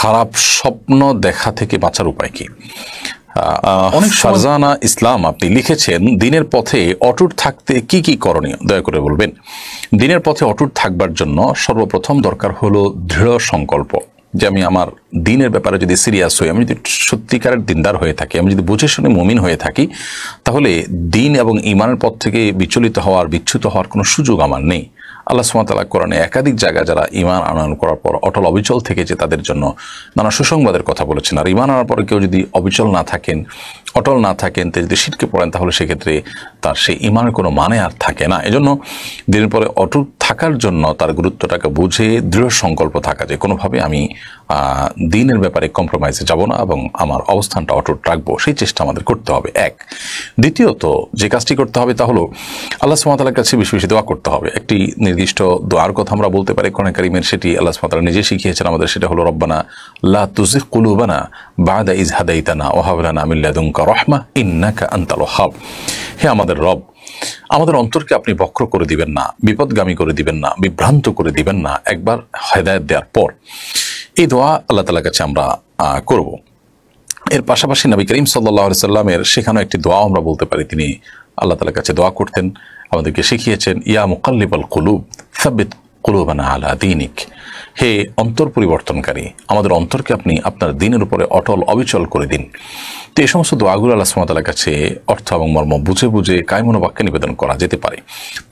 খারাপ স্বপ্ন দেখা থেকে বাঁচার উপায় কি? অনেক ফারজানা ইসলাম আপনি লিখেছেন, দিনের পথে অটুট থাকতে কি কি করণীয় দয়া করে বলবেন। দিনের পথে অটুট থাকবার জন্য সর্বপ্রথম দরকার হলো দৃঢ় সংকল্প, যে আমি আমার দিনের ব্যাপারে যদি সিরিয়াস হই, আমি যদি সত্যিকারের দিনদার হয়ে থাকি, আমি যদি বুঝে শুনে মুমিন হয়ে থাকি, তাহলে দিন এবং ইমানের পথ থেকে বিচলিত হওয়ার বিচ্যুত হওয়ার কোনো সুযোগ আমার নেই। আল্লাহ সুবহানাহু ওয়া তাআলা কোরআনে একাধিক জায়গায় যারা ঈমান আনয়ন করার পর অটল অবিচল থেকেছে তাদের জন্য নানা সুসংবাদের কথা বলেছেন। আর ঈমান আনার পরে কেউ যদি অবিচল না থাকেন, অটল না থাকেন, তিনি যদি শিরকে পড়েন, তাহলে সেক্ষেত্রে তার সেই ঈমানের কোনো মানে আর থাকে না। এজন্য দিনের পরে অটুট থাকার জন্য তার গুরুত্বটাকে বুঝে দৃঢ় সংকল্প থাকা, যে কোনোভাবে আমি দিনের ব্যাপারে কম্প্রোমাইজে যাব না এবং আমার অবস্থানটা অটুট রাখবো, সেই চেষ্টা আমাদের করতে হবে। এক। দ্বিতীয়ত যে কাজটি করতে হবে তা হলো আল্লাহ সুবহানাহু ওয়া তাআলার কাছে বেশি বেশি দোয়া করতে হবে। একটি নির্দিষ্ট দোয়ার কথা আমরা বলতে পারি কোরআন কারীমের, সেটি আল্লাহ সুবহানাহু ওয়া তাআলা নিজে শিখিয়েছেন আমাদের, সেটা হলো রব্বানা লা তুযিগ কুলুবানা বা'দা ইয হাদাইতানা ওয়া হাব লানা মিন লাদুনকা রাহমা ইন্নাকা আনতাল ওয়াহ্হাব। হে আমাদের রব, আমাদের অন্তরকে আপনি বক্র করে দিবেন না, বিপদগামী করে দিবেন না, বিভ্রান্ত করে দিবেন না একবার হেদায়েত দেওয়ার পর। এই দোয়া আল্লাহ তাআলার কাছে আমরা করব। এর পাশাপাশি নবী করিম সাল্লাল্লাহু আলাইহি সাল্লামের শেখানো একটি দোয়া আমরা বলতে পারি, তিনি আল্লাহ তাআলার কাছে দোয়া করতেন, আমাদেরকে শিখিয়েছেন, ইয়া মুকাল্লিবাল কুলুব সাব্বিত কুলুবানা আলা দীনিক। হে অন্তর পরিবর্তনকারী, আমাদের অন্তরকে আপনি আপনার দিনের উপরে অটল অবিচল করে দিন। তো এই সমস্ত দোয়াগুলো আল্লাহ সুবহানাহু ওয়া তাআলার কাছে অর্থ এবং মর্ম বুঝে বুঝে কায়মনো বাক্যে নিবেদন করা যেতে পারে।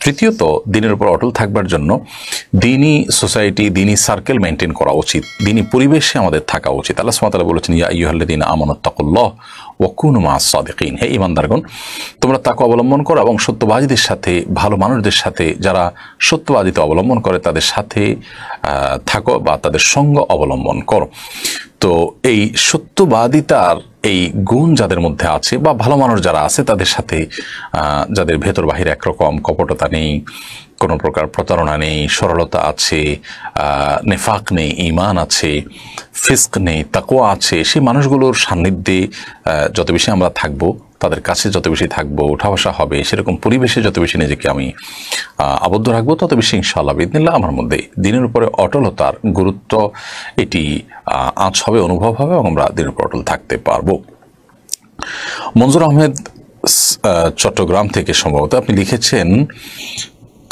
তৃতীয়ত, দিনের উপর অটল থাকবার জন্য দিনী সোসাইটি, দিনী সার্কেল মেনটেন করা উচিত, দিনী পরিবেশে আমাদের থাকা উচিত। আল্লাহ সুবহানাহু ওয়া তাআলা বলেছেন, ইয়া আইয়ুহাল্লাযীনা আমানুত্তাকুল্লাহ ওয়া কুনু মা'আস সাদিকিন। হে ঈমানদারগণ, তোমরা তাকওয়া অবলম্বন করো এবং সত্যবাদীদের সাথে, ভালো মানুষদের সাথে, যারা সত্যবাদিতা অবলম্বন করে তাদের সাথে থাকো বা তাদের সঙ্গ অবলম্বন করো। তো এই সত্যবাদিতার এই গুণ যাদের মধ্যে আছে বা ভালো মানুষ যারা আছে তাদের সাথে, যাদের ভেতর বাহির একরকম, কপটতা নেই, কোনো প্রকার প্রতারণা নেই, সরলতা আছে, নেফাক নেই, ঈমান আছে, ফিস্ক নেই, তাকওয়া আছে, সেই মানুষগুলোর সান্নিধ্যে যত বেশি আমরা থাকবো, তাদের কাছে যত বেশি থাকবো, উঠা বসা হবে, সেরকম পরিবেশে যত বেশি নিজেকে আমি আবদ্ধ রাখবো, তত বেশি ইনশাআল্লাহ বিইذনিল্লাহ আমার মধ্যে দিনের উপরে অটলতার গুরুত্ব এটি আঁচ হবে, অনুভব হবে এবং আমরা দিনের উপর অটল থাকতে পারবো। মনজুর আহমেদ চট্টগ্রাম থেকে সম্ভবত আপনি লিখেছেন,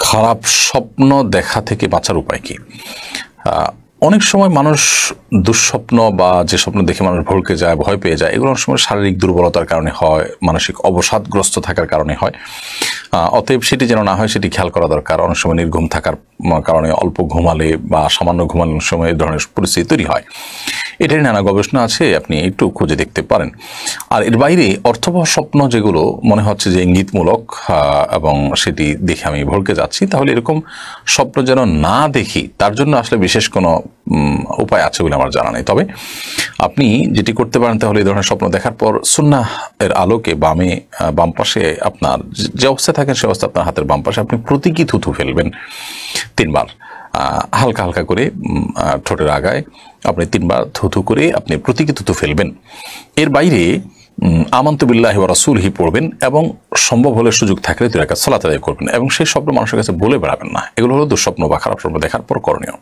খারাপ স্বপ্ন দেখা থেকে বাঁচার উপায় কি? অনেক সময় মানুষ দুঃস্বপ্ন বা যে স্বপ্ন দেখে মানুষ ভড়কে যায়, ভয় পেয়ে যায়, এগুলো অনেক সময় শারীরিক দুর্বলতার কারণে হয়, মানসিক অবসাদগ্রস্ত থাকার কারণে হয়। অতএব সেটি যেন না হয় সেটি খেয়াল করা দরকার। অনেক সময় নির্ঘুম থাকার কারণে, অল্প ঘুমালে বা সামান্য ঘুমানোর সময় এই ধরনের পরিস্থিতি তৈরি হয়। এটারই নানা গবেষণা আছে, আপনি একটু খুঁজে দেখতে পারেন। আর এর বাইরে অর্থবহ স্বপ্ন যেগুলো মনে হচ্ছে যে ইঙ্গিতমূলক এবং সেটি দেখে আমি ভড়কে যাচ্ছি, তাহলে এরকম স্বপ্ন যেন না দেখি, তার জন্য আসলে বিশেষ কোনো উপায় আছে বলে আমার জানা নেই। তবে আপনি যেটি করতে পারেন, তাহলে এই ধরনের স্বপ্ন দেখার পর সুন্নাহ এর আলোকে বাম পাশে আপনার যে অবস্থায় থাকেন সে অবস্থা, আপনার হাতের বাম পাশে আপনি প্রতীকী থুথু ফেলবেন 3 বার, হালকা হালকা করে ঠোঁটের আগায় আপনি 3 বার থুথু করে আপনি প্রতীকী থুথু ফেলবেন। এর বাইরে আমানতু বিল্লাহি ওয়া রাসূলিহি পড়বেন এবং সম্ভব হলে সুযোগ থাকলে 2 রাকাত সালাত আদায় করবেন এবং সেই স্বপ্ন মানুষের কাছে বলে বেড়াবেন না। এগুলো হলো দুঃস্বপ্ন বা খারাপ স্বপ্ন দেখার পর করণীয়।